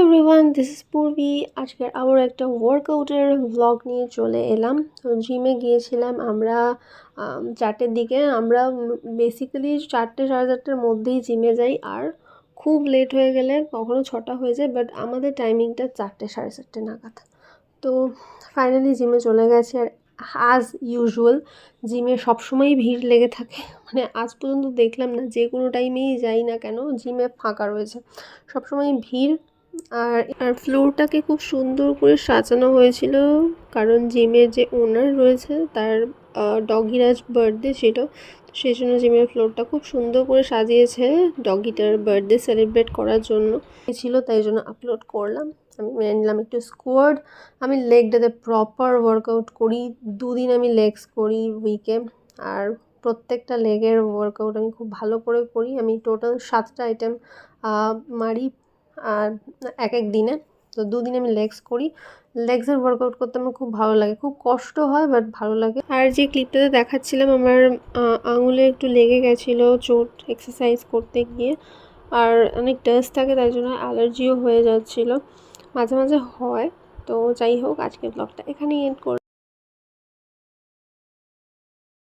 Everyone, this is পূর্বী। আজকের আবার একটা ওয়ার্কআউটের ভ্লগ নিয়ে চলে এলাম। তো জিমে গিয়েছিলাম আমরা 4টের দিকে। আমরা বেসিক্যালি 4টে সাড়ে 4টের মধ্যেই জিমে যাই, আর খুব লেট হয়ে গেলে কখনো 6টা হয়ে যায়, বাট আমাদের টাইমিংটা 4টে সাড়ে 4টে নাগাদ। তো ফাইনালি জিমে চলে গেছি। আর অ্যাজ ইউজুয়াল জিমে সবসময়ই ভিড় লেগে থাকে। মানে আজ পর্যন্ত দেখলাম না যে কোনো টাইমেই যাই না কেন জিমে ফাঁকা রয়েছে, সবসময় ভিড়। আর ফ্লোরটাকে খুব সুন্দর করে সাজানো হয়েছিল, কারণ জিমের যে ওনার রয়েছে তার ডগিরাজ বার্থডে ছিল, সেই জন্য জিমের ফ্লোরটা খুব সুন্দর করে সাজিয়েছে ডগিটার বার্থডে সেলিব্রেট করার জন্য ছিল, তাই জন্য আপলোড করলাম। আমি মেনে নিলাম একটু স্কোয়াড। আমি লেগ ডেতে প্রপার ওয়ার্কআউট করি, 2 দিন আমি লেগস করি উইকে, আর প্রত্যেকটা লেগের ওয়ার্কআউট আমি খুব ভালো করে করি। আমি টোটাল 7টা আইটেম মারি আর এক এক দিনে। তো 2 দিন আমি লেগস করি। লেগসের ওয়ার্কআউট করতে আমার খুব ভালো লাগে, খুব কষ্ট হয় বাট ভালো লাগে। আর যে ক্লিপটাতে দেখাচ্ছিলাম, আমার আঙুলে একটু লেগে গেছিলো চোট এক্সারসাইজ করতে গিয়ে, আর অনেক ডাস্ট থাকে তাই জন্য অ্যালার্জিও হয়ে যাচ্ছিলো, মাঝে মাঝে হয়। তো যাই হোক, আজকের ব্লগটা এখানেই এন্ড করলাম।